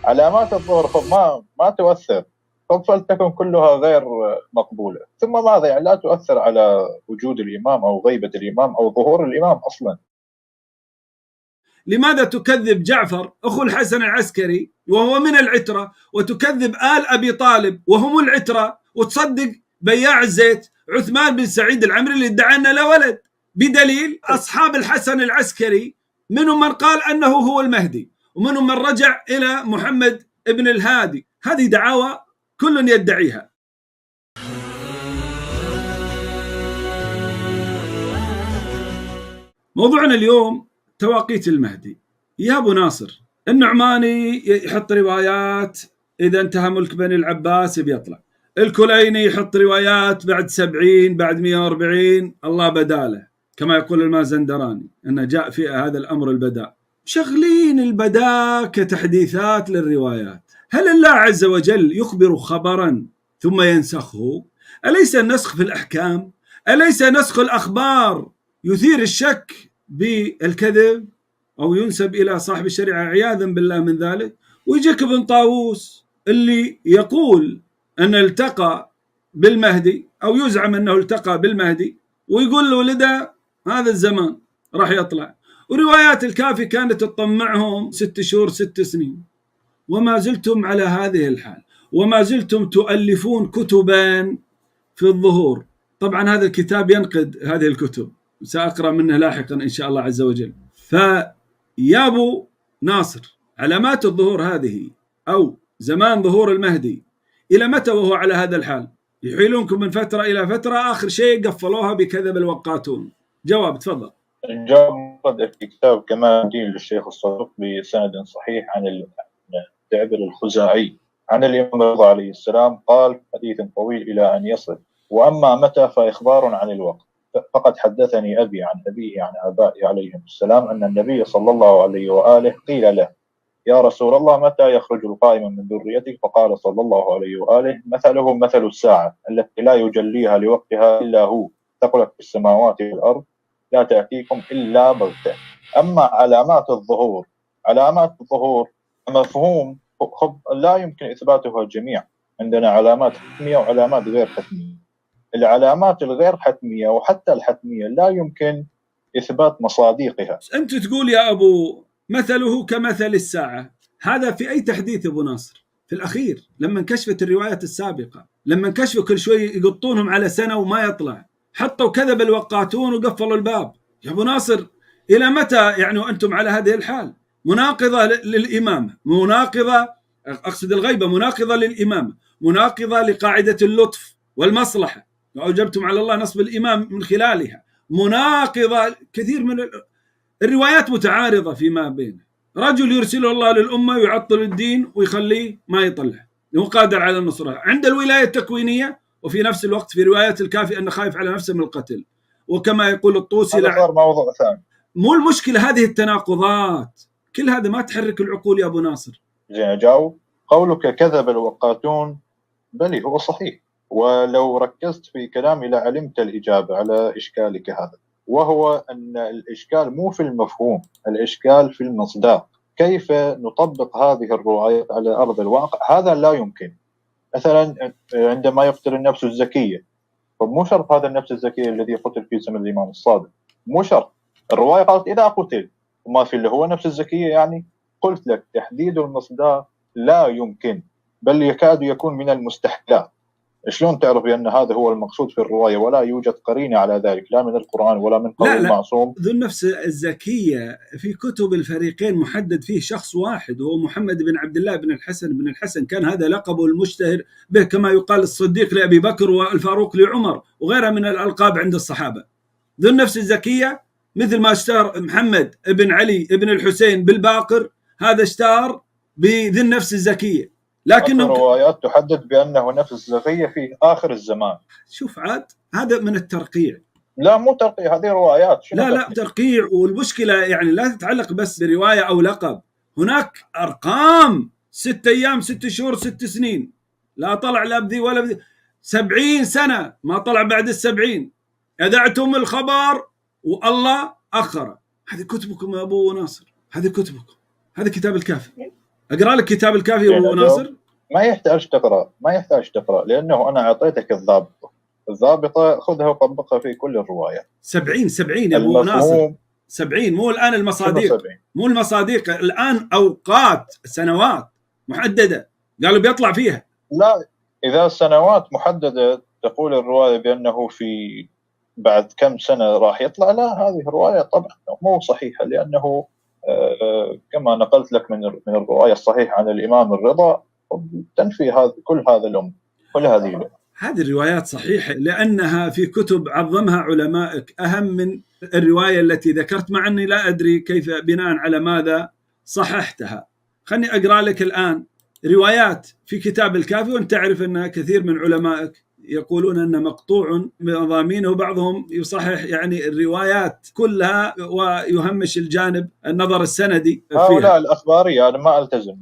علامات الظهور ما تؤثر، فلتكن كلها غير مقبولة. ثم ماذا يعني لا تؤثر على وجود الإمام أو غيبة الإمام أو ظهور الإمام أصلا. لماذا تكذب جعفر أخو الحسن العسكري وهو من العترة، وتكذب آل أبي طالب وهم العترة، وتصدق بياع الزيت عثمان بن سعيد العمري اللي ادعى أنه لا ولد، بدليل أصحاب الحسن العسكري منهم من قال أنه هو المهدي، ومنهم من رجع إلى محمد ابن الهادي. هذه دعاوى كل يدعيها. موضوعنا اليوم تواقيت المهدي. يا أبو ناصر، النعماني يحط روايات إذا انتهى ملك بني العباس بيطلع، الكليني يحط روايات بعد 70 بعد 140 الله بداله، كما يقول المازندراني أنه جاء في هذا الأمر البداء. شغلين البداء كتحديثات للروايات. هل الله عز وجل يخبر خبرا ثم ينسخه؟ أليس النسخ في الأحكام؟ أليس نسخ الأخبار يثير الشك بالكذب أو ينسب إلى صاحب الشريعة عياذا بالله من ذلك؟ ويجيك ابن طاووس اللي يقول أن التقى بالمهدي أو يزعم أنه التقى بالمهدي، ويقول له لدى هذا الزمان راح يطلع. وروايات الكافي كانت تطمعهم 6 شهور 6 سنين، وما زلتم على هذه الحال، وما زلتم تؤلفون كتبا في الظهور. طبعا هذا الكتاب ينقد هذه الكتب، سأقرأ منه لاحقا إن شاء الله عز وجل. فيا أبو ناصر، علامات الظهور هذه أو زمان ظهور المهدي إلى متى وهو على هذا الحال؟ يحيلونكم من فترة إلى فترة، آخر شيء قفلوها بكذب الوقاتون. جواب تفضل. جاء في كتاب كمال الدين للشيخ الصدوق بسند صحيح عن تعبر الخزاعي عن الإمام رضا عليه السلام قال حديث طويل إلى أن يصل: وأما متى فإخبار عن الوقت. فقد حدثني أبي عن أبيه عن آبائه عليهم السلام أن النبي صلى الله عليه وآله قيل له: يا رسول الله متى يخرج القائم من ذريتك؟ فقال صلى الله عليه وآله: مثله مثل الساعة التي لا يجليها لوقتها إلا هو، ثقلت في السماوات والأرض، لا تأتيكم إلا بغتة. أما علامات الظهور مفهوم لا يمكن إثباتها الجميع. عندنا علامات حتمية وعلامات غير حتمية. العلامات الغير حتمية وحتى الحتمية لا يمكن إثبات مصادقها. أنت تقول يا أبو مثله كمثل الساعة، هذا في أي تحديث أبو ناصر؟ في الأخير لما انكشفت الروايات السابقة، لما انكشفوا كل شوي يقطونهم على سنة وما يطلع، حطوا كذب الوقاتون وقفلوا الباب. يا أبو ناصر إلى متى يعني وأنتم على هذه الحال؟ مناقضة للإمامة، مناقضة، أقصد الغيبة مناقضة للإمامة، مناقضة لقاعدة اللطف والمصلحة، وأوجبتم على الله نصب الإمام من خلالها، مناقضة. كثير من الروايات متعارضة فيما بينه. رجل يرسله الله للأمة يعطل الدين ويخليه ما يطلع، هو قادر على النصرة عند الولاية التكوينية، وفي نفس الوقت في روايات الكافي أنه خايف على نفسه من القتل، وكما يقول الطوسي هذا صار موضوع ثاني. مو المشكلة هذه التناقضات، كل هذا ما تحرك العقول يا أبو ناصر. جاوب قولك كذب الوقاتون، بل هو صحيح، ولو ركزت في كلامي لعلمت الإجابة على إشكالك هذا، وهو أن الإشكال مو في المفهوم، الإشكال في المصداق. كيف نطبق هذه الروايات على أرض الواقع؟ هذا لا يمكن. مثلا عندما يقتل النفس الزكية، فمو شرط هذا النفس الزكية الذي قتل في زمن الإمام الصادق، مو شرط. الرواية قالت إذا قتل، وما في اللي هو نفس الزكية يعني. قلت لك تحديد المصداق لا يمكن، بل يكاد يكون من المستحيلات. شلون تعرف بأن هذا هو المقصود في الرواية ولا يوجد قرينة على ذلك، لا من القرآن ولا من قول المعصوم؟ ذو النفس الزكية في كتب الفريقين محدد فيه شخص واحد، وهو محمد بن عبد الله بن الحسن بن الحسن، كان هذا لقبه المشتهر به، كما يقال الصديق لأبي بكر والفاروق لعمر وغيرها من الألقاب عند الصحابة. ذو النفس الزكية مثل ما اشتهر محمد بن علي بن الحسين بالباقر، هذا اشتهر بذي النفس الزكية. لكن روايات تحدد بأنه نفس زكية في آخر الزمان. شوف عاد هذا من الترقيع. لا مو ترقيع، هذه روايات. لا ترقيع. والمشكلة يعني لا تتعلق بس برواية أو لقب، هناك أرقام 6 أيام 6 شهور 6 سنين، لا طلع لا بذي ولا بذي، 70 سنة ما طلع بعد 70، أذعتم الخبر والله أخره. هذه كتبكم يا أبو ناصر، هذه كتبكم، هذا كتاب الكافي. اقرا لك كتاب الكافي يا ابو ناصر؟ ما يحتاج تقرا لانه انا اعطيتك الضابطه خذها وطبقها في كل الروايات. 70 يا ابو ناصر، 70 مو الان المصادق، مو المصادق الان، اوقات سنوات محدده قالوا بيطلع فيها. لا، اذا سنوات محدده تقول الروايه بانه في بعد كم سنه راح يطلع، لا، هذه الروايه طبعا مو صحيحه، لانه كما نقلت لك من الروايه الصحيحه عن الامام الرضا تنفي كل هذه الامور. هذه الروايات صحيحة لأنها في كتب عظمها علمائك أهم من الرواية التي ذكرت، مع أني لا أدري كيف بناء على ماذا صححتها. خلني أقرأ لك الآن روايات في كتاب الكافي، وأنت تعرف أن كثير من علمائك يقولون أنه مقطوع بمضامينه، وبعضهم يصحح يعني الروايات كلها ويهمش الجانب النظر السندي فيها. هؤلاء الأخبارية أنا ما ألتزم.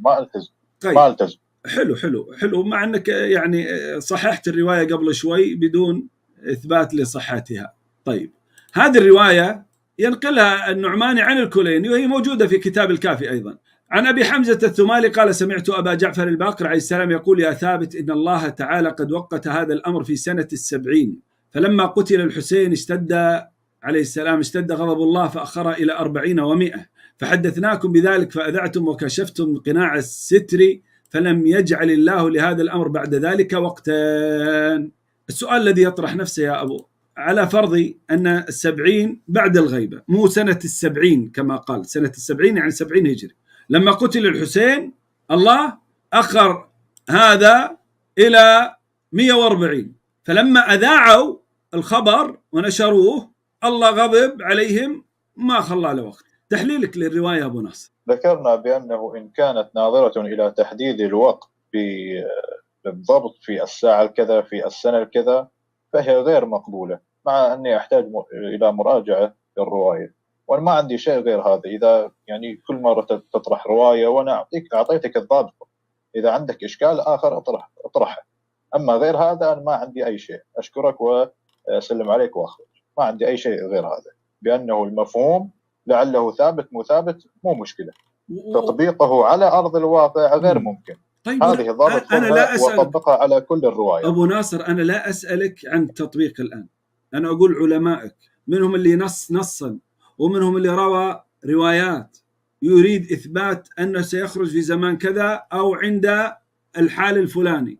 طيب. ما ألتزم. حلو مع أنك يعني صححت الرواية قبل شوي بدون إثبات لصحتها. طيب، هذه الرواية ينقلها النعماني عن الكليني، وهي موجودة في كتاب الكافي أيضا، عن أبي حمزة الثمالي قال: سمعت أبا جعفر الباقر عليه السلام يقول: يا ثابت، إن الله تعالى قد وقت هذا الأمر في سنة 70، فلما قتل الحسين اشتد عليه السلام غضب الله فأخر إلى 40 و100، فحدثناكم بذلك فأذعتم وكشفتم قناع الستر، فلم يجعل الله لهذا الأمر بعد ذلك وقتا. السؤال الذي يطرح نفسه يا أبو، على فرض أن 70 بعد الغيبة، مو سنة 70 كما قال، سنة 70 يعني 70 هجري، لما قتل الحسين الله أخر هذا إلى 140، فلما أذاعوا الخبر ونشروه الله غضب عليهم ما خلى له وقت. تحليلك للرواية أبو ناصر؟ ذكرنا بأنه إن كانت ناظرة إلى تحديد الوقت بالضبط في الساعة الكذا في السنة الكذا فهي غير مقبولة، مع أني أحتاج إلى مراجعة للرواية، وأنا ما عندي شيء غير هذا. إذا يعني كل مرة تطرح رواية وأنا أعطيتك الضابط، إذا عندك إشكال آخر أطرحه، أما غير هذا أنا ما عندي أي شيء. أشكرك وأسلم عليك وأخرج، ما عندي أي شيء غير هذا، بأنه المفهوم لعله ثابت مو ثابت مو مشكلة، تطبيقه على أرض الواقع غير ممكن. طيب، هذه ضابط أنا لا أسألك وطبقها على كل الرواية. أبو ناصر، أنا لا أسألك عن التطبيق الآن، أنا أقول علمائك منهم اللي نصا ومنهم اللي روى روايات يريد إثبات أنه سيخرج في زمان كذا أو عند الحال الفلاني،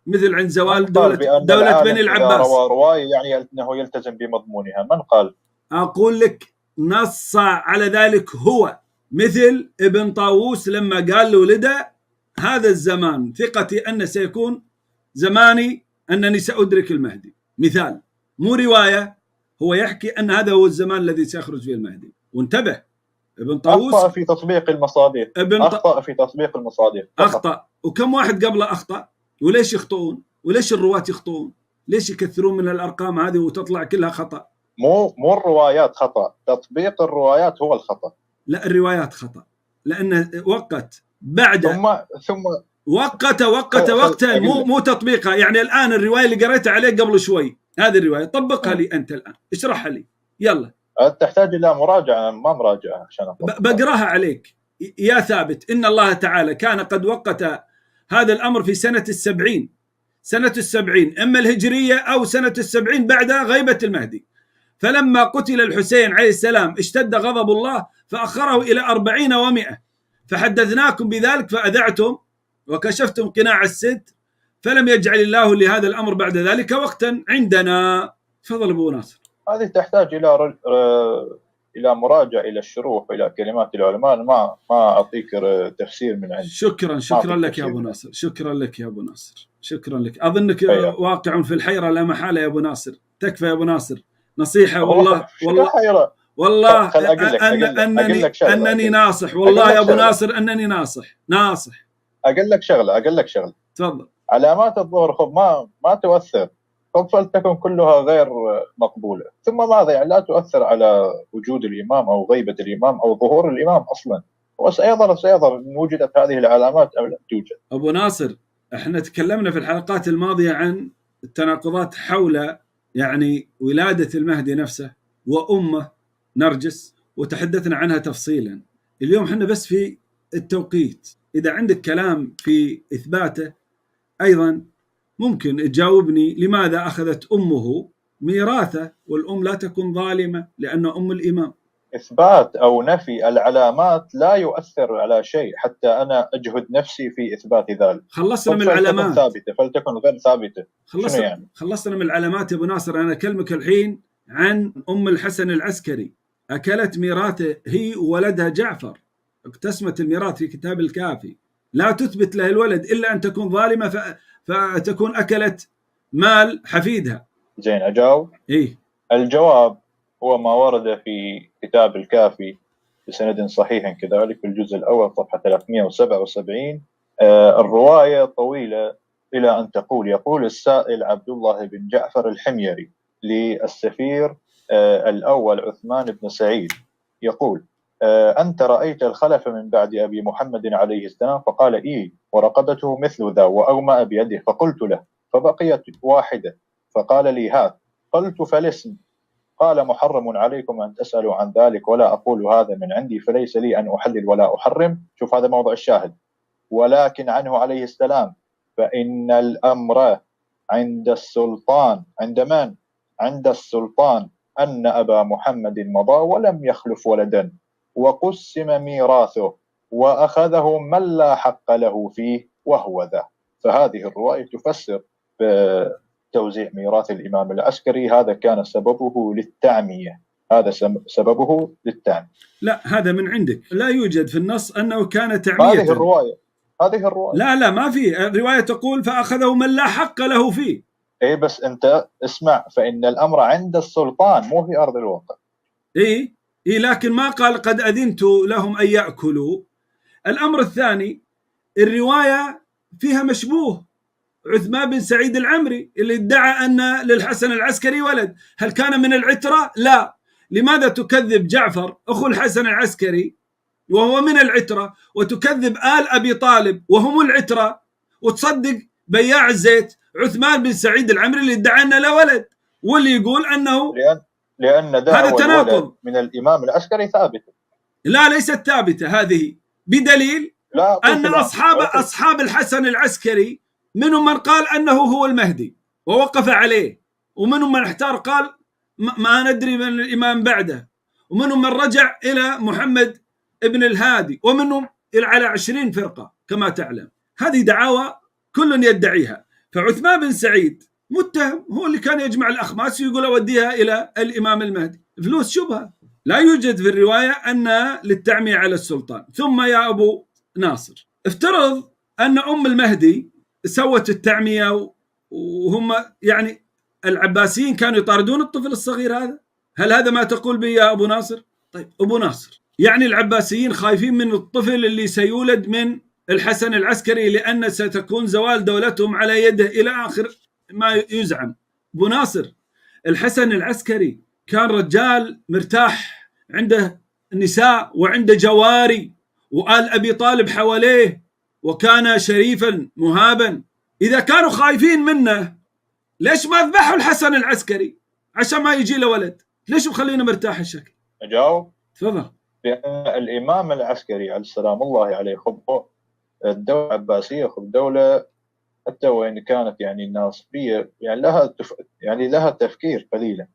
مثل عند زوال دولة بني العباس. روى رواية يعني أنه يلتزم بمضمونها، من قال؟ أقول لك نص على ذلك هو، مثل ابن طاووس لما قال لولده: هذا الزمان ثقتي أن سيكون زماني أنني سأدرك المهدي، مثال، مو رواية، هو يحكي أن هذا هو الزمان الذي سيخرج فيه المهدي. وانتبه، ابن طاووس أخطأ في تطبيق المصادر، أخطأ. وكم واحد قبله أخطأ؟ وليش يخطئون؟ وليش الرواة يخطئون؟ ليش يكثرون من الأرقام هذه وتطلع كلها خطأ؟ مو الروايات خطأ، تطبيق الروايات هو الخطأ. لا، الروايات خطأ، لأن وقت بعد ثم وقتا مو تطبيقها. يعني الآن الرواية اللي قريتها عليك قبل شوي، هذه الرواية طبقها لي أنت الآن، اشرحها لي يلا. تحتاج إلى مراجعة، ما مراجعة عشان بقراها عليك. يا ثابت، إن الله تعالى كان قد وقت هذا الأمر في سنة 70، سنة 70 إما الهجرية أو سنة 70 بعد غيبة المهدي، فلما قتل الحسين عليه السلام اشتد غضب الله فأخره إلى 40 و100، فحدثناكم بذلك فأذعتم وكشفتم قناع الستر، فلم يجعل الله لهذا الأمر بعد ذلك وقتا عندنا. تفضل أبو ناصر. هذه تحتاج إلى مراجعة، إلى الشروح، إلى كلمات العلماء. ما أعطيك تفسير من عندي. شكرا لك يا أبو ناصر، شكرا لك. أظنك واقع في الحيرة لا محالة يا أبو ناصر. تكفى يا أبو ناصر، نصيحة والله أنني ناصح، والله يا أبو ناصر أنني ناصح. أقول لك شغلة. تفضل. علامات الظهر خب ما تؤثر، فلتكن كلها غير مقبولة. ثم ماذا يعني؟ لا تؤثر على وجود الإمام أو غيبة الإمام أو ظهور الإمام أصلا، وسيظهر إن وجدت هذه العلامات أو لم توجد. أبو ناصر، احنا تكلمنا في الحلقات الماضية عن التناقضات حول يعني ولادة المهدي نفسه وأمه نرجس، وتحدثنا عنها تفصيلا. اليوم احنا بس في التوقيت، إذا عندك كلام في إثباته أيضا ممكن تجاوبني لماذا أخذت أمه ميراثه والأم لا تكون ظالمة لأن أم الإمام. إثبات أو نفي العلامات لا يؤثر على شيء حتى أنا أجهد نفسي في إثبات ذلك. خلصنا من فلتكن العلامات ثابتة فلتكن غير ثابتة. شنو يعني؟ خلصنا من العلامات يا أبو ناصر. أنا أكلمك الحين عن أم الحسن العسكري، أكلت ميراثه هي وولدها جعفر، اقتسمت الميراث في كتاب الكافي، لا تثبت له الولد إلا أن تكون ظالمة فتكون أكلت مال حفيدها. زين أجاوب؟ إيه؟ الجواب هو ما ورد في كتاب الكافي بسند صحيح كذلك في الجزء الأول صفحة 377. الرواية طويلة إلى أن يقول السائل عبد الله بن جعفر الحميري للسفير الأول عثمان بن سعيد، يقول: أنت رأيت الخلف من بعد أبي محمد عليه السلام؟ فقال: إيه، ورقبته مثل ذا، وأومأ بيده. فقلت له: فبقيت واحدة. فقال لي: هات. قلت: فالاسم؟ قال: محرم عليكم أن تسألوا عن ذلك، ولا أقول هذا من عندي، فليس لي أن أحلل ولا أحرم. شوف هذا موضع الشاهد. ولكن عنه عليه السلام: فإن الأمر عند السلطان. عند من؟ عند السلطان أن أبا محمد مضى ولم يخلف ولدا، وقسم ميراثه، وأخذه من لا حق له فيه وهو ذا. فهذه الرواية تفسر توزيع ميراث الإمام العسكري هذا كان سببه للتعمية. هذا سببه للتعمية. لا، هذا من عندك، لا يوجد في النص أنه كان تعمية. هذه الرواية لا ما في. الرواية تقول: فأخذه من لا حق له فيه. إيه بس أنت اسمع، فإن الأمر عند السلطان مو في أرض الواقع. إيه لكن ما قال قد أذنت لهم أن يأكلوا. الأمر الثاني، الرواية فيها مشبوه. عثمان بن سعيد العمري اللي ادعى أن للحسن العسكري ولد، هل كان من العترة؟ لا. لماذا تكذب جعفر أخو الحسن العسكري وهو من العترة، وتكذب آل أبي طالب وهم العترة، وتصدق بياع الزيت عثمان بن سعيد العمري اللي ادعى أنه لا ولد، واللي يقول أنه لأن دعوى الولد من الإمام العسكري ثابتة. لا، ليست ثابتة هذه، بدليل أن أصحاب الحسن العسكري منهم من قال أنه هو المهدي ووقف عليه، ومنهم من احتار قال ما ندري من الإمام بعده، ومنهم من رجع إلى محمد ابن الهادي، ومنهم على 20 فرقة كما تعلم. هذه دعاوى كل يدعيها. فعثمان بن سعيد متهم، هو اللي كان يجمع الأخماس ويقول أوديها إلى الإمام المهدي. فلوس شبهة. لا يوجد في الرواية أن للتعمية على السلطان. ثم يا أبو ناصر، افترض أن أم المهدي سوت التعمية، وهم يعني العباسيين كانوا يطاردون الطفل الصغير هذا. هل هذا ما تقول به يا أبو ناصر؟ طيب أبو ناصر، يعني العباسيين خايفين من الطفل اللي سيولد من الحسن العسكري لأن ستكون زوال دولتهم على يده إلى آخر ما يزعم. أبو ناصر، الحسن العسكري كان رجال مرتاح، عنده نساء وعنده جواري، وآل أبي طالب حواليه، وكان شريفا مهابا. إذا كانوا خايفين منه ليش ما ذبحوا الحسن العسكري عشان ما يجي له ولد؟ ليش مخلينه مرتاح الشكل؟ أجاوب؟ تفضل. لأن الإمام العسكري عليه السلام الله عليه خب الدولة العباسية، خب دولة حتى وإن كانت يعني الناصبية يعني لها تفكير قليلا.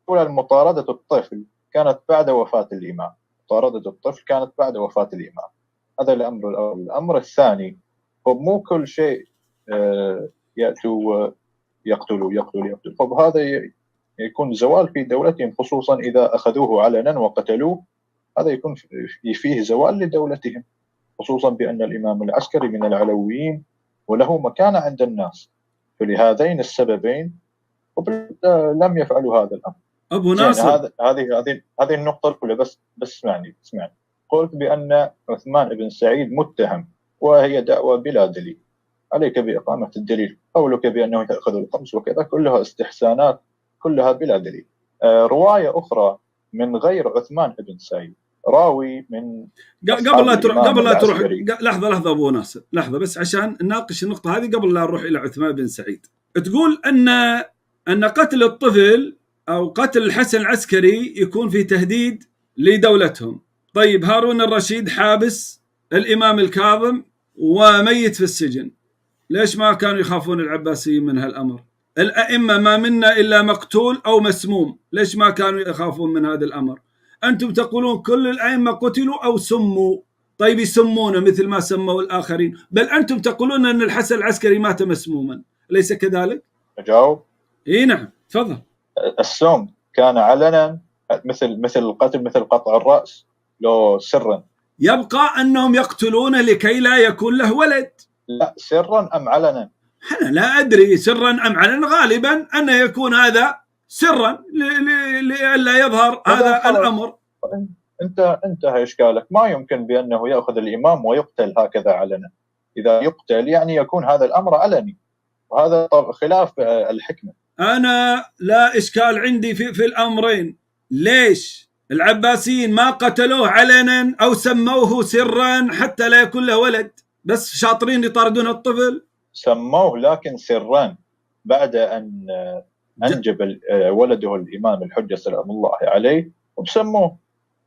مطاردة الطفل كانت بعد وفاة الإمام. مطاردة الطفل كانت بعد وفاة الإمام. هذا الأمر الأول. الأمر الثاني، خب مو كل شيء يأتوا يقتلوا. خب هذا يكون زوال في دولتهم، خصوصا إذا أخذوه علنا وقتلوه، هذا يكون فيه زوال لدولتهم، خصوصا بأن الإمام العسكري من العلويين وله مكانة عند الناس. فلهذين السببين لم يفعلوا هذا الأمر. أبو ناصر، هذه النقطة الأولى. بس اسمعني. قلت بأن عثمان بن سعيد متهم، وهي دعوة بلا دليل. عليك بإقامة الدليل. قولك بأنه يأخذ القمص وكذا كلها استحسانات، كلها بلا دليل. رواية أخرى من غير عثمان بن سعيد، راوي من قبل لا تروح لحظة أبو ناصر، لحظة بس عشان نناقش النقطة هذه قبل لا نروح إلى عثمان بن سعيد. تقول أن قتل الطفل أو قتل الحسن العسكري يكون في تهديد لدولتهم. طيب هارون الرشيد حابس الإمام الكاظم وميت في السجن، ليش ما كانوا يخافون العباسيين من هالأمر؟ الأئمة ما منا إلا مقتول أو مسموم، ليش ما كانوا يخافون من هذا الأمر؟ أنتم تقولون كل الأئمة قتلوا أو سموا، طيب يسمونه مثل ما سموا الآخرين، بل أنتم تقولون أن الحسن العسكري مات مسموما، أليس كذلك؟ أجاوب؟ إيه نعم، تفضل. السم كان علنا مثل القتل، مثل قطع الرأس، لو سرا؟ يبقى أنهم يقتلون لكي لا يكون له ولد. لا، سرا أم علنا؟ أنا لا أدري سرا أم علنا، غالبا أن يكون هذا سرا لئلا يظهر هذا الأمر. انتهى إشكالك. ما يمكن بأنه يأخذ الإمام ويقتل هكذا علنا. إذا يقتل يعني يكون هذا الأمر علني، وهذا خلاف الحكمة. أنا لا إشكال عندي في الأمرين. ليش العباسيين ما قتلوه علنا أو سموه سرا حتى لا يكون له ولد، بس شاطرين يطاردون الطفل؟ سموه لكن سرا، بعد أن أنجب ولده الإمام الحجة سلام الله عليه، وسموه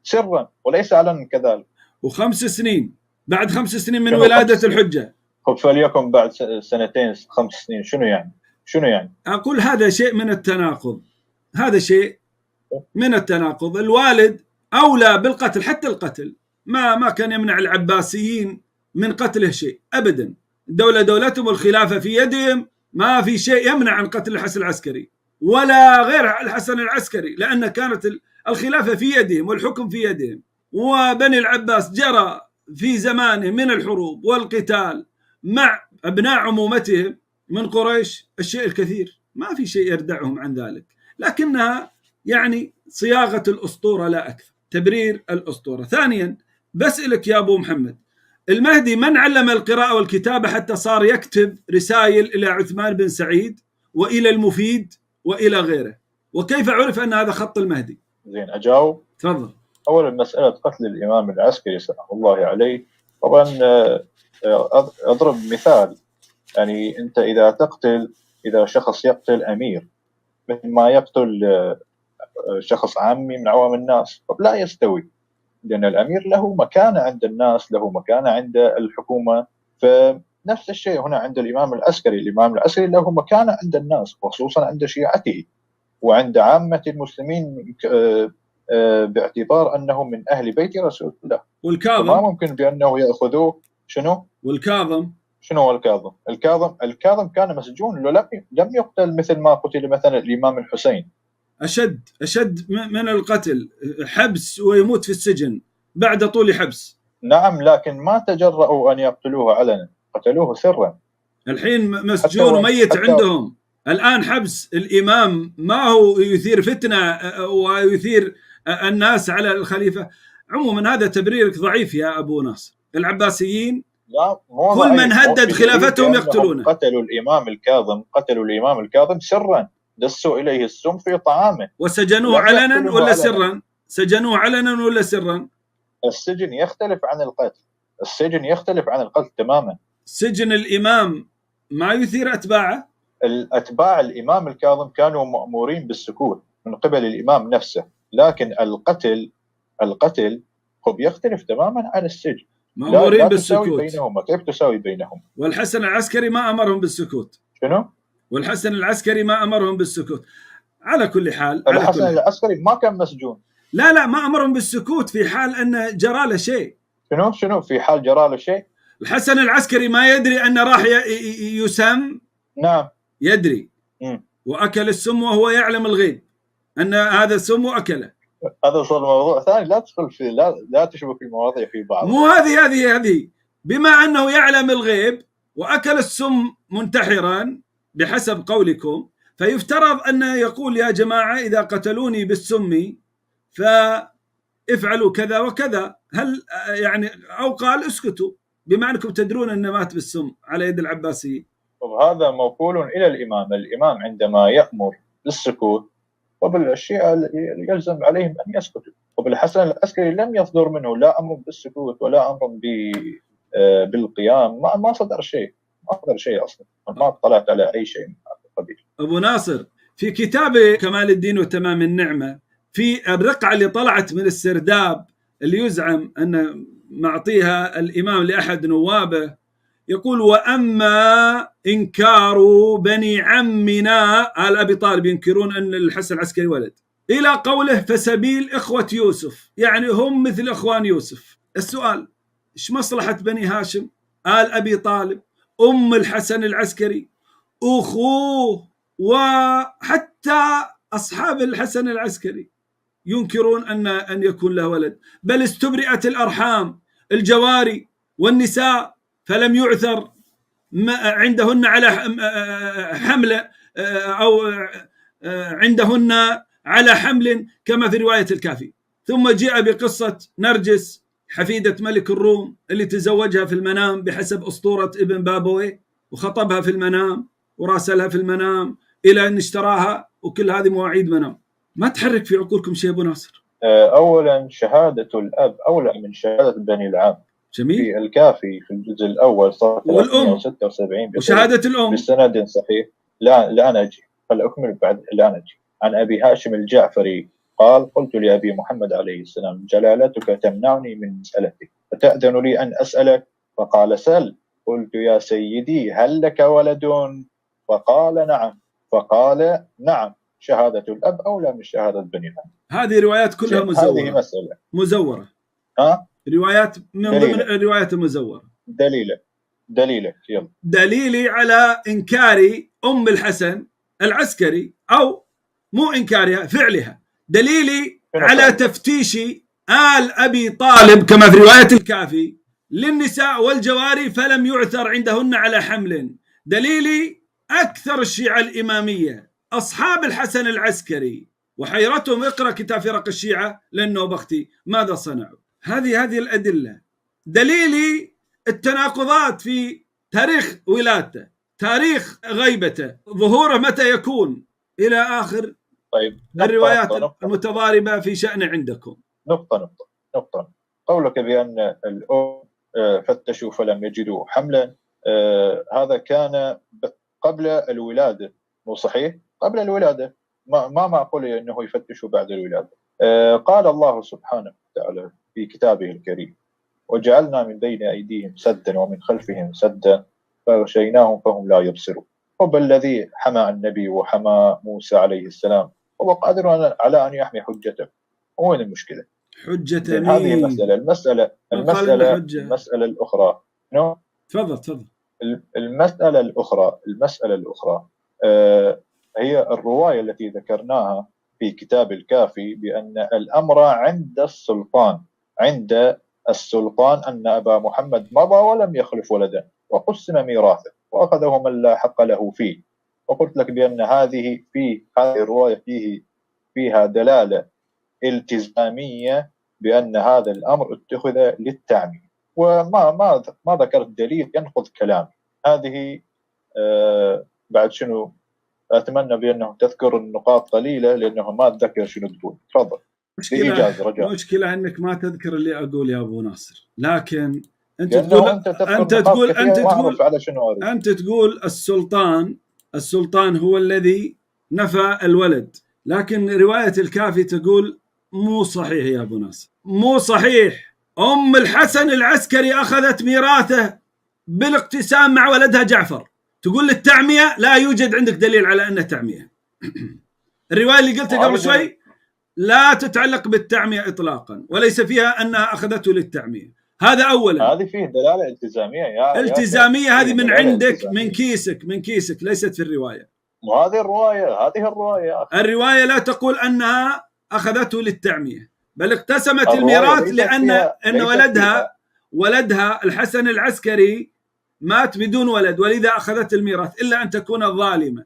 سرا وليس علنا كذلك. و5 سنين، بعد 5 سنين من ولادة الحجة. فليكن بعد 2 5 سنين، شنو يعني؟ أقول هذا شيء من التناقض، هذا شيء من التناقض. الوالد أولى بالقتل، حتى القتل ما كان يمنع العباسيين من قتله شيء أبدا. الدولة دولتهم والخلافة في يدهم، ما في شيء يمنع عن قتل الحسن العسكري ولا غير الحسن العسكري، لأن كانت الخلافة في يدهم والحكم في يدهم. وبني العباس جرى في زمانه من الحروب والقتال مع أبناء عمومتهم من قريش الشيء الكثير، ما في شيء يردعهم عن ذلك، لكنها يعني صياغة الأسطورة لا أكثر، تبرير الأسطورة. ثانيا بسألك يا أبو محمد، المهدي من علم القراءة والكتابة حتى صار يكتب رسائل إلى عثمان بن سعيد وإلى المفيد وإلى غيره؟ وكيف عرف أن هذا خط المهدي؟ زين، أجاوب؟ تفضل. أولا، مسألة قتل الإمام العسكري سلام الله عليه، طبعا أضرب مثال. يعني أنت إذا شخص يقتل أمير مثل ما يقتل شخص عامي من عوام الناس، طب لا يستوي، لأن الأمير له مكانة عند الناس، له مكانة عند الحكومة. فنفس الشيء هنا عند الإمام العسكري له مكانة عند الناس، خصوصا عند شيعته وعند عامة المسلمين، باعتبار أنه من أهل بيت رسول الله. والكاظم ما ممكن بأنه يأخذوه. شنو؟ والكاظم شنو هو الكاظم كان مسجون، لم يقتل مثل ما قتل مثلا الإمام الحسين. أشد من القتل، حبس ويموت في السجن بعد طول حبس. نعم، لكن ما تجرؤوا أن يقتلوه علنا، قتلوه سرا. الحين مسجون وميت عندهم الآن حبس الإمام، ما هو يثير فتنة ويثير الناس على الخليفة؟ عموما هذا تبريرك ضعيف يا أبو ناصر. العباسيين كل من هدد خلافتهم يقتلونه. قتلوا الإمام الكاظم سرا، دسوا إليه السم في طعامه. وسجنوه علنا ولا سرا؟ سجنوه علنا ولا سرا؟ السجن يختلف عن القتل تماما. سجن الإمام ما يثير أتباعه؟ الأتباع الإمام الكاظم كانوا مأمورين بالسكوت من قبل الإمام نفسه، لكن القتل يختلف تماما عن السجن. مأمورين بالسكوت بينهما. كيف تساوي بينهم؟ والحسن العسكري ما أمرهم بالسكوت. شنو؟ والحسن العسكري ما أمرهم بالسكوت. على كل حال الحسن العسكري ما كان مسجون. لا ما أمرهم بالسكوت في حال أن جرى له شيء. شنو في حال جرى له شيء؟ الحسن العسكري ما يدري أن راح يسم؟ نعم يدري. وأكل السم وهو يعلم الغيب أن هذا السم وأكله. هذا صار موضوع ثاني، لا تدخل فيه، لا تشبك المواضيع في بعض. مو هذه بما أنه يعلم الغيب وأكل السم منتحرا بحسب قولكم، فيفترض أن يقول يا جماعة إذا قتلوني بالسم فافعلوا كذا وكذا. هل يعني أو قال اسكتوا بما أنكم تدرون أنه مات بالسم على يد العباسيين؟ وهذا موكول إلى الإمام عندما يأمر بالسكوت، وبالشيعة يلزم عليهم أن يسكتوا. وبالحسن العسكري لم يصدر منه لا أمر بالسكوت ولا أمر بالقيام. ما صدر شيء أصلا، ما اطلعت على أي شيء من هذا القبيل. أبو ناصر في كتابه كمال الدين وتمام النعمة، في الرقعة اللي طلعت من السرداب اللي يزعم أن معطيها الإمام لأحد نوابه، يقول وأما إنكار بني عمنا آل أبي طالب، ينكرون أن الحسن العسكري ولد، إلى قوله فسبيل إخوة يوسف، يعني هم مثل إخوان يوسف. السؤال إيش مصلحة بني هاشم آل أبي طالب أم الحسن العسكري أخوه، وحتى أصحاب الحسن العسكري ينكرون أن يكون له ولد، بل استبرئت الأرحام الجواري والنساء فلم يعثر عندهن على حمل أو عندهن على حمل كما في رواية الكافي. ثم جاء بقصة نرجس حفيدة ملك الروم اللي تزوجها في المنام بحسب أسطورة ابن بابويه، وخطبها في المنام وراسلها في المنام إلى أن اشتراها، وكل هذه مواعيد منام. ما تحرك في عقولكم شيء أبو ناصر؟ أولا شهادة الأب أولى من شهادة بني العم. جميل. في الكافي في الجزء الأول صفحة 376 وشهادة الأم بسند صحيح. لا نجي، فالأكمل بعد لا نجي. عن أبي هاشم الجعفري قال قلت لأبي محمد عليه السلام جلالتك تمنعني من مسألتك فتأذن لي أن أسألك؟ فقال سل. قلت يا سيدي هل لك ولد؟ فقال نعم. فقال نعم شهادة الأب أولى من شهادة بني العم. هذه روايات كلها مزورة. هذه مسألة مزورة. روايات من ضمن الروايات المزورة. دليلك يلا. دليلي على إنكار أم الحسن العسكري، أو مو إنكارها، فعلها. دليلي على تفتيش آل أبي طالب كما في رواية الكافي للنساء والجواري فلم يعثر عندهن على حمل. دليلي أكثر الشيعة الإمامية أصحاب الحسن العسكري وحيرتهم، اقرأ كتاب فرق الشيعة للنوبختي ماذا صنعوا. هذه الأدلة. دليلي التناقضات في تاريخ ولادته، تاريخ غيبته، ظهوره متى يكون، إلى آخر. طيب الروايات المتضاربة في شأن عندكم. نقطة. قولك بأن الأم فتشوا فلم يجدوا حملا، هذا كان قبل الولادة، مو صحيح؟ قبل الولادة ما معقول أنه يفتشوا بعد الولادة. قال الله سبحانه وتعالى في كتابه الكريم وجعلنا من بين أيديهم سدا ومن خلفهم سدا فغشيناهم فهم لا يبصرون. رب الذي حمى النبي وحمى موسى عليه السلام هو قادر على أن يحمي حجته. وين المشكلة؟ حجة هذه المسألة الأخرى. تفضل. المسألة الأخرى هي الرواية التي ذكرناها في كتاب الكافي بأن الأمر عند السلطان أن أبا محمد مضى ولم يخلف ولدا وقسم ميراثه وأخذه من لا حق له فيه. وقلت لك بأن هذه الرواية فيها دلالة التزامية بأن هذا الأمر اتخذ للتعميم، وما ذكرت دليل ينقض كلامي. هذه بعد شنو أتمنى بأنه تذكر النقاط قليلة لأنه ما أتذكر شنو تقول. تفضل. مشكلة أنك ما تذكر اللي أقول يا أبو ناصر، لكن أنت تقول السلطان هو الذي نفى الولد، لكن رواية الكافي تقول مو صحيح يا أبو ناصر، مو صحيح. أم الحسن العسكري أخذت ميراثه بالاقتسام مع ولدها جعفر. تقول للتعمية، لا يوجد عندك دليل على أنه تعمية. الرواية اللي قلتها قبل شوي لا تتعلق بالتعمية إطلاقا، وليس فيها أنها أخذته للتعمية. هذا أولا. هذه فيه دلالة التزامية التزامية هذه من عندك، من كيسك ليست في الرواية. وهذه الرواية لا تقول أنها أخذته للتعمية، بل اقتسمت الميراث لأن ولدها الحسن العسكري مات بدون ولد، ولذا أخذت الميراث، إلا أن تكون ظالمة.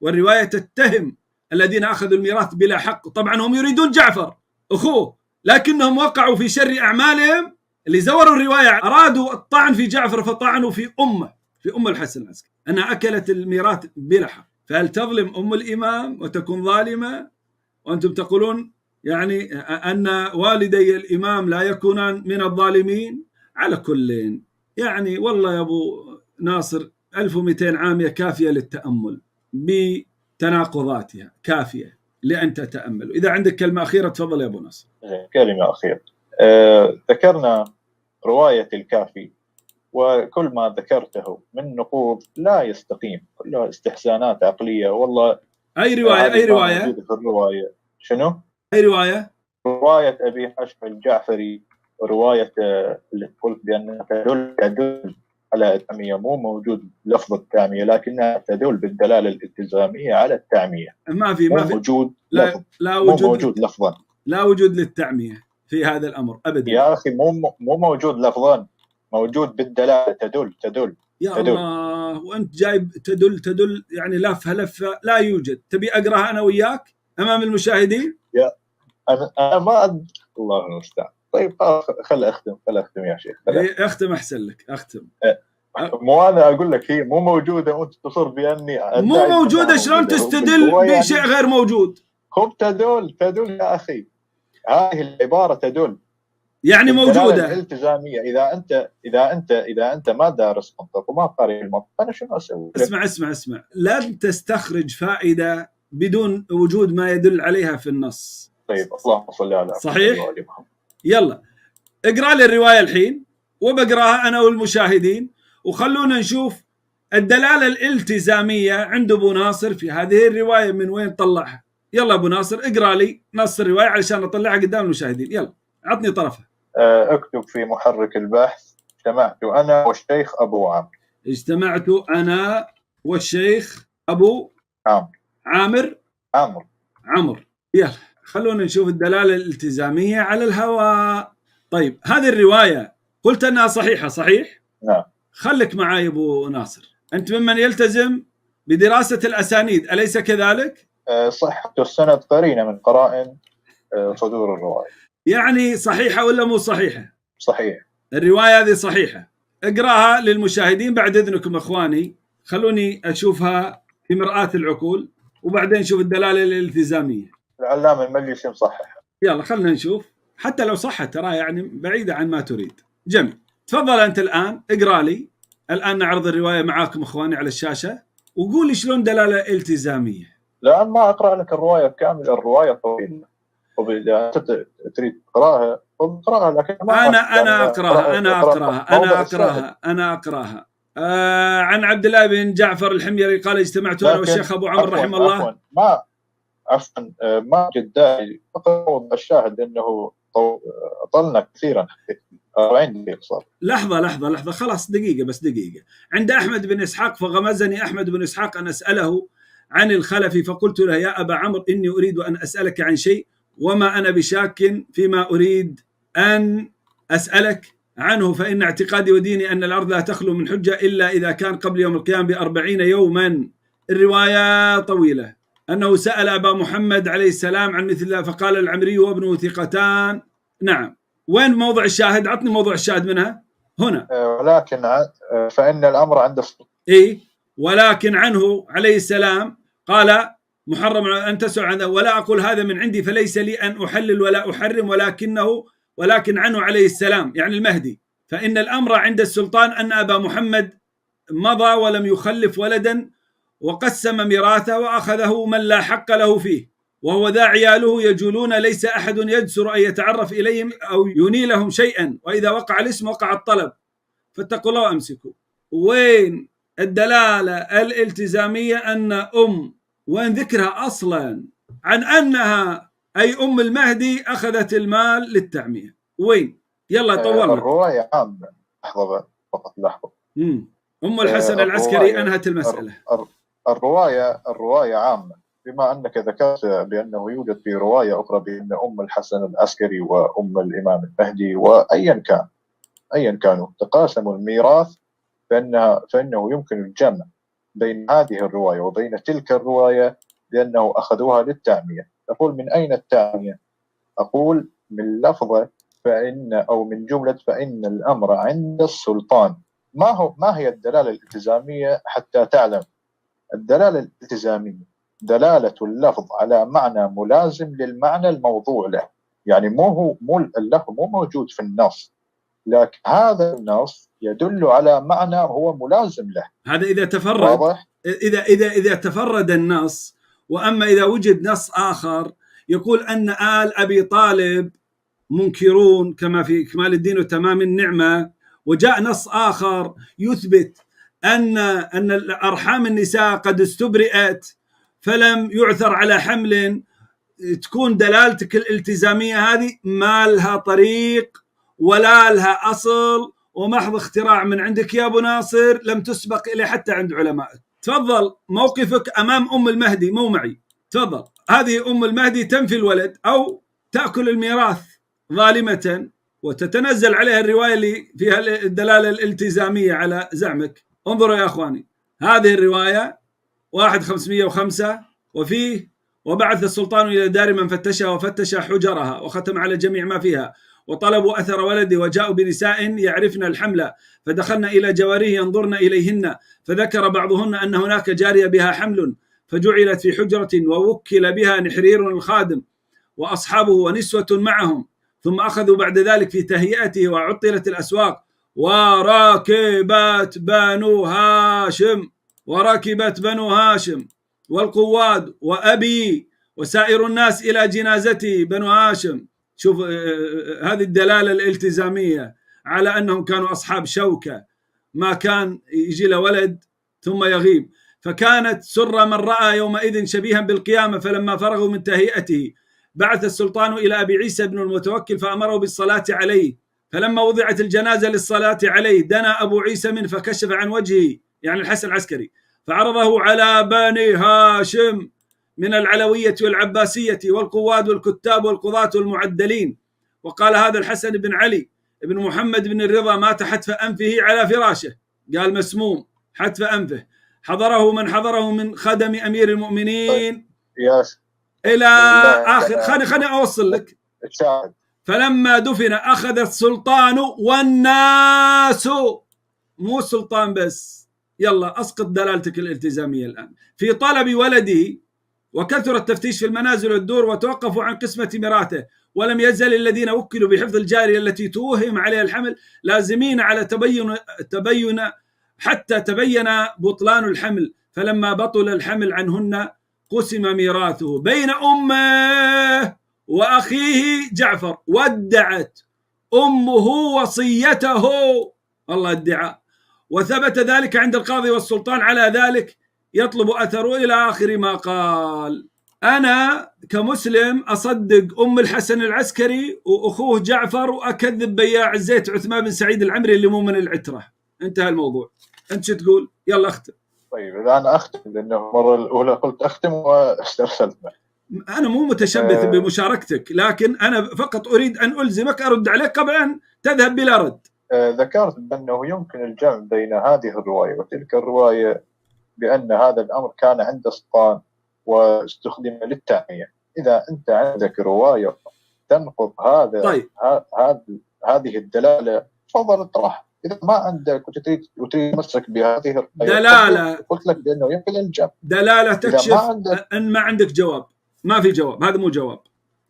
والرواية تتهم الذين أخذوا الميراث بلا حق. طبعا هم يريدون جعفر أخوه، لكنهم وقعوا في شر أعمالهم. اللي زوروا الرواية أرادوا الطعن في جعفر فطعنوا في أم الحسن العسكري أنها أكلت الميراث بلا حق. فهل تظلم أم الإمام وتكون ظالمة؟ وأنتم تقولون يعني أن والدي الإمام لا يكونان من الظالمين. على كل يعني والله يا أبو ناصر 1200 عامية كافية للتأمل بتناقضاتها، كافية لأن تتأمل. إذا عندك كلمة أخيرة تفضل يا أبو ناصر. كلمة أخيرة. ذكرنا رواية الكافي وكل ما ذكرته من نقوض لا يستقيم، كلها استحسانات عقلية. والله أي رواية؟ أي رواية؟ موجودة في الرواية. شنو؟ أي رواية؟ رواية أبي حشم الجعفري، ورواية اللي قلت بأنها تدل على التعمية، مو موجود لفظ التعمية، لكنها تدل بالدلالة الالتزامية على التعمية. ما في موجود لفظ، لا مو وجود موجود لفظا. لا وجود للتعمية في هذا الأمر أبدا يا أخي مو موجود لفظا، موجود بالدلالة، تدل يا تدل. الله، وأنت جايب تدل يعني لفة لا يوجد. تبي أقرأها أنا وياك أمام المشاهدين؟ يا أنا ما الله المستعان. طيب خل أختم يا شيخ. أختم أحسن لك، أختم. مو أنا أقول لك هي مو موجودة وأنت تصر بأني مو موجودة، شلون تستدل بشيء يعني غير موجود؟ خب تدل يا أخي، هذه العبارة تدل يعني موجودة الالتزامية. إذا أنت ما دارس منطق وما قارئ المنطق، أنا شنو أسوي؟ اسمع، لن تستخرج فائدة بدون وجود ما يدل عليها في النص. طيب اللهم صل على صحيح. يلا اقرأ لي الرواية الحين وبقراها أنا والمشاهدين، وخلونا نشوف الدلالة الالتزامية عند أبو ناصر في هذه الرواية من وين طلعها. يلا أبو ناصر اقرأ لي نص الرواية علشان أطلعها قدام المشاهدين. يلا عطني طرفها. اكتب في محرك البحث: اجتمعت أنا والشيخ أبو عامر. اجتمعت أنا والشيخ أبو عمر. يلا خلونا نشوف الدلالة الالتزامية على الهواء. طيب هذه الرواية قلت أنها صحيحة، صحيح؟ نعم. خلك معي أبو ناصر، أنت ممن يلتزم بدراسة الأسانيد، أليس كذلك؟ صحة السند قرينة من قرائن صدور الرواية. يعني صحيحة ولا مو صحيحة؟ صحيح. الرواية هذه صحيحة. اقراها للمشاهدين بعد إذنكم أخواني، خلوني أشوفها في مرآة العقول وبعدين نشوف الدلالة الالتزامية. العلامة المجلسي مصحح. يلا خلنا نشوف، حتى لو صحت ترى يعني بعيدة عن ما تريد. جميل، تفضل أنت الآن اقرأ لي. الآن نعرض الرواية معاكم أخواني على الشاشة، وقول لي شلون دلالة التزامية. لا ما أقرأ لك الرواية كاملة، الرواية طويلة، وإذا أنت تريد تقرأها اقرأها، لكن أنا أقرأها. عن عبد الله بن جعفر الحميري قال: اجتمعت أنا والشيخ أبو عمر رحمه الله. ما جد داعي، فقط الشاهد أنه طلنا كثيرا، 40 دقيقة صار. لحظة خلاص، دقيقة. عند أحمد بن إسحاق: فغمزني أحمد بن إسحاق أن أسأله عن الخلف، فقلت له: يا أبا عمرو، إني أريد أن أسألك عن شيء، وما أنا بشاك فيما أريد أن أسألك عنه، فإن اعتقادي وديني أن الأرض لا تخلو من حجة إلا إذا كان قبل يوم القيامة ب40 يوما. الرواية طويلة. أنه سأل أبا محمد عليه السلام عن مثل ذلك، فقال: العمري وابنه ثقتان. نعم. وين موضع الشاهد؟ عطني موضع الشاهد منها هنا. ولكن فإن الأمر عند السلطان. ولكن عنه عليه السلام قال: محرم أن تسأل عنه، ولا أقول هذا من عندي، فليس لي أن أحلل ولا أحرم، ولكن عنه عليه السلام يعني المهدي. فإن الأمر عند السلطان أن أبا محمد مضى ولم يخلف ولدا، وقسم ميراثه وأخذه من لا حق له فيه، وهو ذا عياله يجولون، ليس أحد يجسر أن يتعرف إليهم أو ينيلهم شيئا، وإذا وقع الاسم وقع الطلب، فاتقوا الله وأمسكوا. وين الدلالة الالتزامية أن وين ذكرها أصلا عن أنها أي المهدي أخذت المال للتعمية؟ وين؟ يلا طولنا. الرواية عامة. لحظة. الحسن العسكري أنهت المسألة. الرواية عامة، بما أنك ذكرت بأنه يوجد في رواية أخرى بأن الحسن العسكري الإمام المهدي أيا كانوا تقاسموا الميراث، فإنه يمكن الجمع بين هذه الرواية وبين تلك الرواية لأنه أخذوها للتعمية. أقول من أين التعمية؟ أقول من لفظة أو من جملة فإن الأمر عند السلطان. ما هي الدلالة الالتزامية حتى تعلم؟ الدلالة الالتزامية دلالة اللفظ على معنى ملازم للمعنى الموضوع له، يعني مو اللفظ مو موجود في النص، لكن هذا النص يدل على معنى هو ملازم له. هذا إذا تفرد. واضح؟ إذا تفرد النص. وأما إذا وجد نص آخر يقول أن آل أبي طالب منكرون كما في إكمال الدين وتمام النعمة، وجاء نص آخر يثبت أن أرحام النساء قد استبرئت فلم يعثر على حمل، تكون دلالتك الالتزامية هذه ما لها طريق ولا لها أصل، ومحض اختراع من عندك يا أبو ناصر لم تسبق إليه حتى عند علمائك. تفضل موقفك أمام أم المهدي، مو معي. تفضل. هذه أم المهدي تنفي الولد أو تأكل الميراث ظالمة، وتتنزل عليها الرواية اللي فيها الدلالة الالتزامية على زعمك. انظروا يا أخواني، هذه الرواية 1505 وفيه: وبعث السلطان إلى دار من فتشها وفتش حجرها وختم على جميع ما فيها وطلبوا أثر ولده وجاءوا بنساء يعرفن الحمل فدخلن إلى جواره ينظرن إليهن، فذكر بعضهن أن هناك جارية بها حمل فجعلت في حجرة ووكل بها نحرير الخادم وأصحابه ونسوة معهم، ثم أخذوا بعد ذلك في تهيئته وعطلت الأسواق وركبت بنو هاشم والقواد وأبي وسائر الناس إلى جنازته بنو هاشم. شوف هذه الدلالة الالتزامية على أنهم كانوا أصحاب شوكة، ما كان يجي له ولد ثم يغيب. فكانت سر من رأى يومئذ شبيها بالقيامة، فلما فرغوا من تهيئته بعث السلطان إلى أبي عيسى بن المتوكل فأمره بالصلاة عليه، فلما وضعت الجنازة للصلاة عليه دنا أبو عيسى منه فكشف عن وجهه، يعني الحسن العسكري، فعرضه على بني هاشم من العلوية والعباسية والقواد والكتاب والقضاة والمعدلين، وقال: هذا الحسن بن علي بن محمد بن الرضا مات حتف أنفه على فراشه، قال مسموم حتف أنفه، حضره من حضره من خدم أمير المؤمنين إلى آخر. خلني أوصل لك. فلما دفن أخذ السلطان والناس، مو السلطان بس، يلا أسقط دلالتك الالتزامية الآن، في طلب ولده، وكثر التفتيش في المنازل والدور وتوقفوا عن قسمة ميراثه، ولم يزل الذين وكلوا بحفظ الجارية التي توهم عليها الحمل لازمين على تبين حتى تبين بطلان الحمل، فلما بطل الحمل عنهن قسم ميراثه بين أمه وأخيه جعفر، وادعت أمه وصيته، الله ادعى، وثبت ذلك عند القاضي والسلطان على ذلك يطلب أثره إلى آخر ما قال. أنا كمسلم أصدق أم الحسن العسكري وأخوه جعفر، وأكذب بياع الزيت عثمان بن سعيد العمري اللي مو من العترة. انتهى الموضوع. أنت شو تقول؟ يلا أختم. طيب إذا أنا أختم، لأنه المرة الأولى قلت أختم واسترسلت. أنا مو متشبث بمشاركتك، لكن أنا فقط أريد أن ألزمك أرد عليك قبل أن تذهب بلا رد. ذكرت بأنه يمكن الجمع بين هذه الرواية وتلك الرواية، بأن هذا الأمر كان عند السلطان واستخدم للتعمية. إذا أنت عندك رواية تنقض هذا طيب. هذه الدلالة، تفضل اطرح. إذا ما عندك وتريد تمسك بهذه دلالة، قلت لك بأنه يمكن الجمع، دلالة تكشف أن ما عندك جواب، ما في جواب، هذا مو جواب،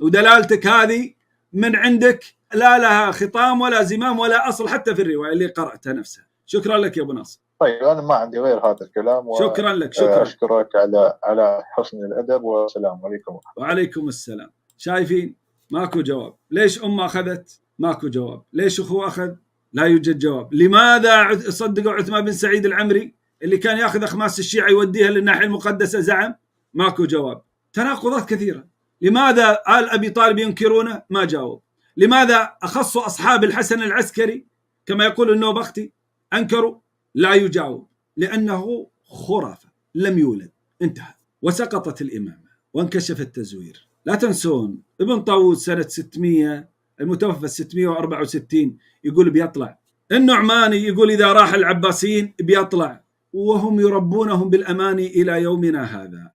ودلالتك هذه من عندك لا لها خطام ولا زمام ولا أصل حتى في الرواية اللي قرأتها نفسها. شكرا لك يا أبو ناصر. طيب أنا ما عندي غير هذا الكلام، شكرا لك. شكرا. أشكرك على حسن الأدب، والسلام عليكم. وعليكم السلام. شايفين ماكو جواب. ليش أم أخذت؟ ماكو جواب. ليش أخوه أخذ؟ لا يوجد جواب. لماذا صدقوا عثمان بن سعيد العمري اللي كان يأخذ أخماس الشيعة يوديها للناحية المقدسة زعم؟ ماكو جواب. تناقضات كثيرة. لماذا آل أبي طالب ينكرونه؟ ما جاوب. لماذا أخصوا أصحاب الحسن العسكري كما يقول النوبختي أنكروا؟ لا يجاوب، لأنه خرافة، لم يولد، انتهى. وسقطت الإمامة وانكشف التزوير. لا تنسون ابن طاووس سنة 600 المتوفى 664 يقول بيطلع. النعماني يقول إذا راح العباسيين بيطلع، وهم يربونهم بالأمان إلى يومنا هذا.